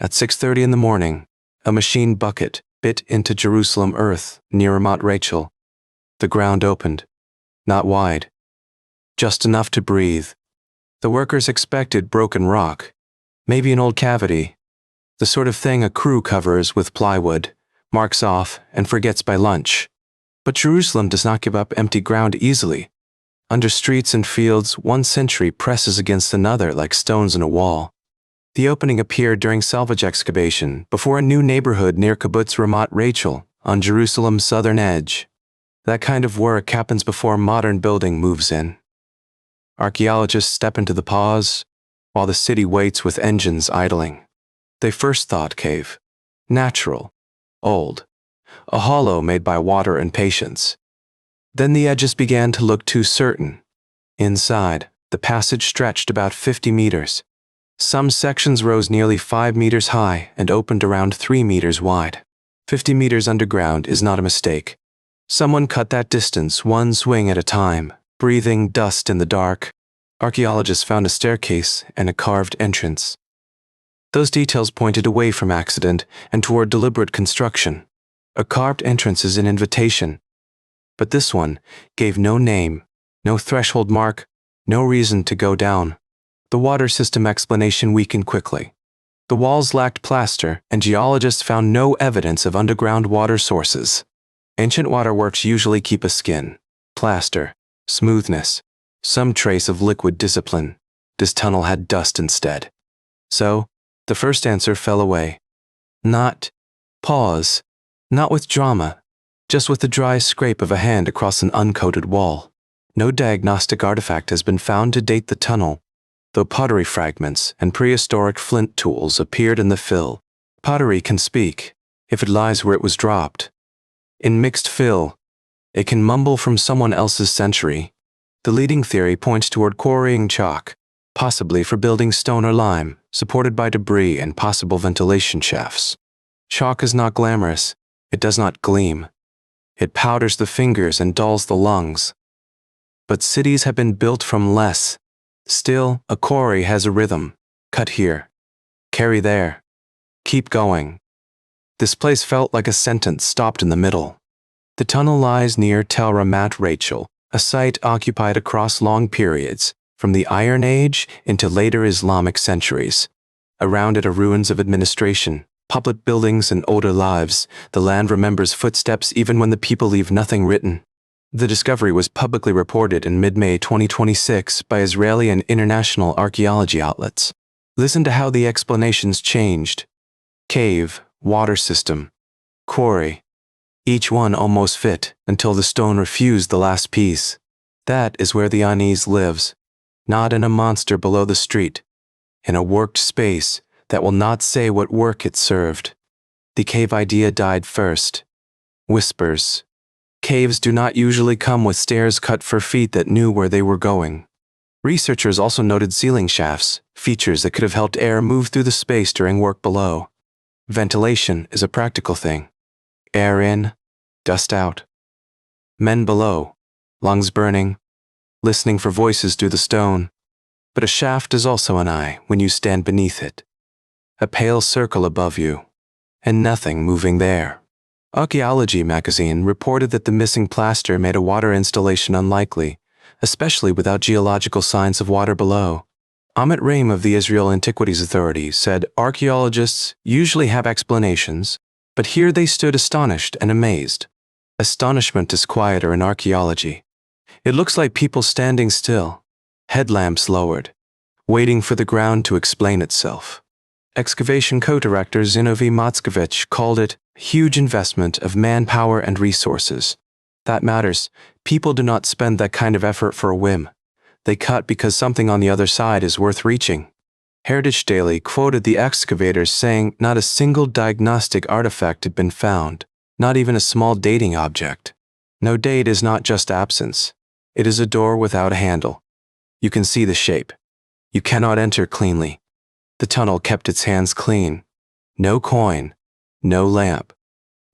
At 6:30 in the morning, a machine bucket bit into Jerusalem earth near Ramat Rachel. The ground opened, not wide, just enough to breathe. The workers expected broken rock, maybe an old cavity, the sort of thing a crew covers with plywood, marks off, and forgets by lunch. But Jerusalem does not give up empty ground easily. Under streets and fields, one century presses against another like stones in a wall. The opening appeared during salvage excavation before a new neighborhood near Kibbutz Ramat Rachel on Jerusalem's southern edge. That kind of work happens before modern building moves in. Archaeologists step into the pause while the city waits with engines idling. They first thought cave. Natural. Old. A hollow made by water and patience. Then the edges began to look too certain. Inside, the passage stretched about 50 meters. Some sections rose nearly 5 meters high and opened around 3 meters wide. 50 meters underground is not a mistake. Someone cut that distance one swing at a time, breathing dust in the dark. Archaeologists found a staircase and a carved entrance. Those details pointed away from accident and toward deliberate construction. A carved entrance is an invitation. But this one gave no name, no threshold mark, no reason to go down. The water system explanation weakened quickly. The walls lacked plaster, and geologists found no evidence of underground water sources. Ancient waterworks usually keep a skin, plaster, smoothness, some trace of liquid discipline. This tunnel had dust instead. So, the first answer fell away. Not pause, not with drama, just with the dry scrape of a hand across an uncoated wall. No diagnostic artifact has been found to date the tunnel, though pottery fragments and prehistoric flint tools appeared in the fill. Pottery can speak, if it lies where it was dropped. In mixed fill, it can mumble from someone else's century. The leading theory points toward quarrying chalk, possibly for building stone or lime, supported by debris and possible ventilation shafts. Chalk is not glamorous. It does not gleam. It powders the fingers and dulls the lungs. But cities have been built from less. Still, a quarry has a rhythm. Cut here. Carry there. Keep going. This place felt like a sentence stopped in the middle. The tunnel lies near Tel Ramat Rachel, a site occupied across long periods, from the Iron Age into later Islamic centuries. Around it are ruins of administration, public buildings, and older lives. The land remembers footsteps even when the people leave nothing written. The discovery was publicly reported in mid-May 2026 by Israeli and international archaeology outlets. Listen to how the explanations changed. Cave, water system, quarry. Each one almost fit until the stone refused the last piece. That is where the unease lives, not in a monster below the street, in a worked space that will not say what work it served. The cave idea died first. Whispers. Caves do not usually come with stairs cut for feet that knew where they were going. Researchers also noted ceiling shafts, features that could have helped air move through the space during work below. Ventilation is a practical thing. Air in, dust out. Men below, lungs burning, listening for voices through the stone. But a shaft is also an eye when you stand beneath it. A pale circle above you, and nothing moving there. Archaeology magazine reported that the missing plaster made a water installation unlikely, especially without geological signs of water below. Amit Reim of the Israel Antiquities Authority said archaeologists usually have explanations, but here they stood astonished and amazed. Astonishment is quieter in archaeology. It looks like people standing still, headlamps lowered, waiting for the ground to explain itself. Excavation co-director Zinovi Matskovich called it a huge investment of manpower and resources. That matters. People do not spend that kind of effort for a whim. They cut because something on the other side is worth reaching. Heritage Daily quoted the excavators saying not a single diagnostic artifact had been found, not even a small dating object. No date is not just absence. It is a door without a handle. You can see the shape. You cannot enter cleanly. The tunnel kept its hands clean. No coin, no lamp,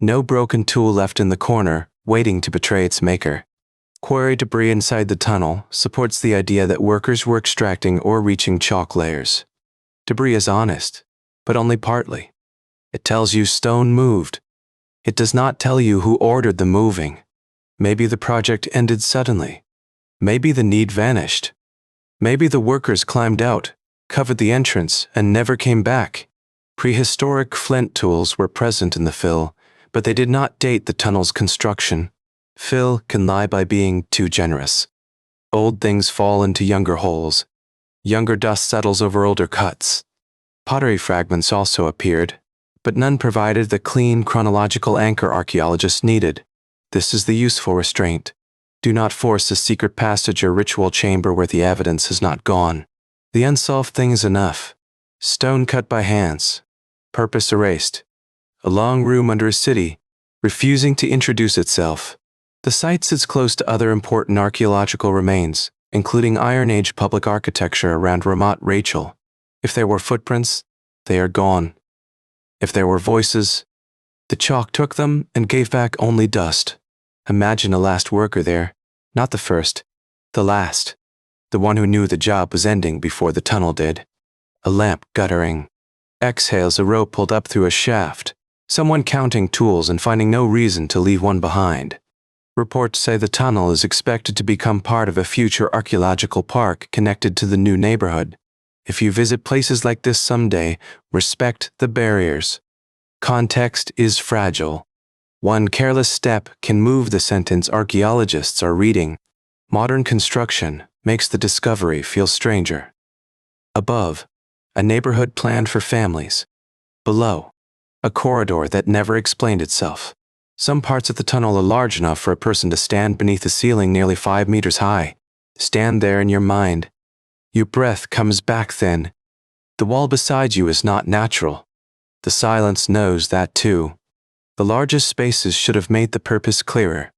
no broken tool left in the corner, waiting to betray its maker. Quarry debris inside the tunnel supports the idea that workers were extracting or reaching chalk layers. Debris is honest. but only partly. It tells you stone moved. It does not tell you who ordered the moving. Maybe the project ended suddenly. Maybe the need vanished. Maybe the workers climbed out, covered the entrance, and never came back. Prehistoric flint tools were present in the fill, but they did not date the tunnel's construction. Fill can lie by being too generous. Old things fall into younger holes. Younger dust settles over older cuts. Pottery fragments also appeared, but none provided the clean chronological anchor archaeologists needed. This is the useful restraint. Do not force a secret passage or ritual chamber where the evidence has not gone. The unsolved thing is enough. Stone cut by hands. Purpose erased. A long room under a city, refusing to introduce itself. The site sits close to other important archaeological remains, including Iron Age public architecture around Ramat Rachel. If there were footprints, they are gone. If there were voices, the chalk took them and gave back only dust. Imagine a last worker there, not the first, the last, the one who knew the job was ending before the tunnel did. A lamp guttering. Exhales a rope pulled up through a shaft, someone counting tools and finding no reason to leave one behind. Reports say the tunnel is expected to become part of a future archaeological park connected to the new neighborhood. If you visit places like this someday, respect the barriers. Context is fragile. One careless step can move the sentence archaeologists are reading. Modern construction makes the discovery feel stranger. Above, a neighborhood planned for families. Below, a corridor that never explained itself. Some parts of the tunnel are large enough for a person to stand beneath a ceiling nearly 5 meters high. Stand there in your mind. Your breath comes back then. The wall beside you is not natural. The silence knows that too. The largest spaces should have made the purpose clearer.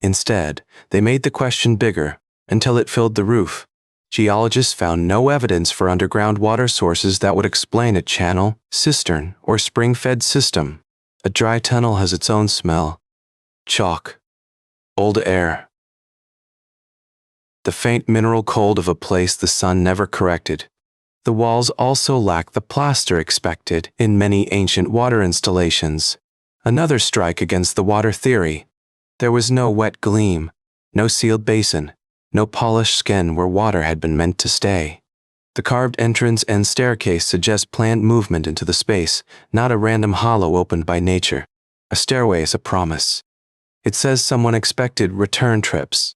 Instead, they made the question bigger until it filled the roof. Geologists found no evidence for underground water sources that would explain a channel, cistern, or spring-fed system. A dry tunnel has its own smell. Chalk. Old air. The faint mineral cold of a place the sun never corrected. The walls also lack the plaster expected in many ancient water installations. Another strike against the water theory. There was no wet gleam, no sealed basin, no polished skin where water had been meant to stay. The carved entrance and staircase suggest planned movement into the space, not a random hollow opened by nature. A stairway is a promise. It says someone expected return trips.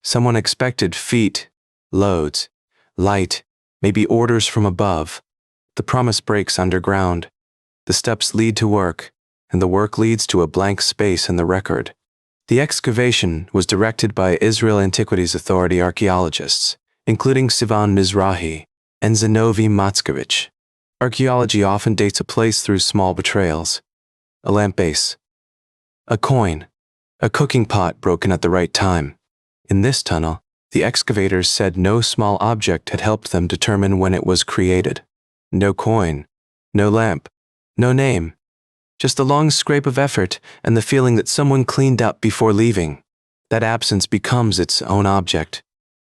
Someone expected feet, loads, light, maybe orders from above. The promise breaks underground. The steps lead to work, and the work leads to a blank space in the record. The excavation was directed by Israel Antiquities Authority archaeologists, including Sivan Mizrahi and Zinovi Matskevich. Archaeology often dates a place through small betrayals. A lamp base. A coin. A cooking pot broken at the right time. In this tunnel, the excavators said no small object had helped them determine when it was created. No coin. No lamp. No name. Just a long scrape of effort and the feeling that someone cleaned up before leaving. That absence becomes its own object.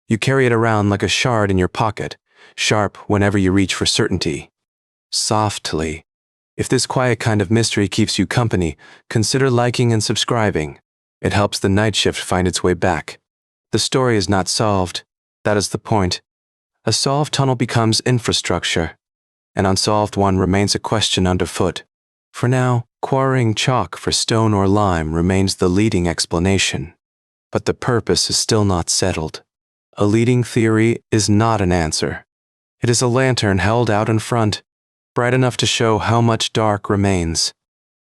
You carry it around like a shard in your pocket, sharp whenever you reach for certainty. Softly. If this quiet kind of mystery keeps you company, consider liking and subscribing. It helps the night shift find its way back. The story is not solved. That is the point. A solved tunnel becomes infrastructure. An unsolved one remains a question underfoot. For now, quarrying chalk for stone or lime remains the leading explanation. But the purpose is still not settled. A leading theory is not an answer. It is a lantern held out in front, bright enough to show how much dark remains.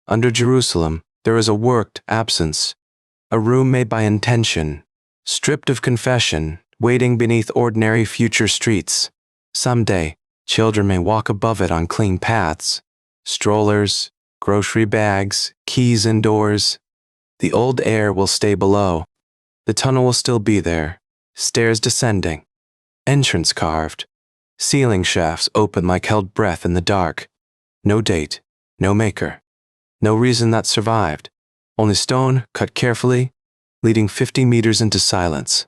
Under Jerusalem, there is a worked absence, a room made by intention, stripped of confession, waiting beneath ordinary future streets. Someday, children may walk above it on clean paths, strollers, grocery bags, keys indoors. The old air will stay below. The tunnel will still be there, stairs descending, entrance carved, ceiling shafts open like held breath in the dark. No date, no maker, no reason that survived, only stone cut carefully, leading 50 meters into silence.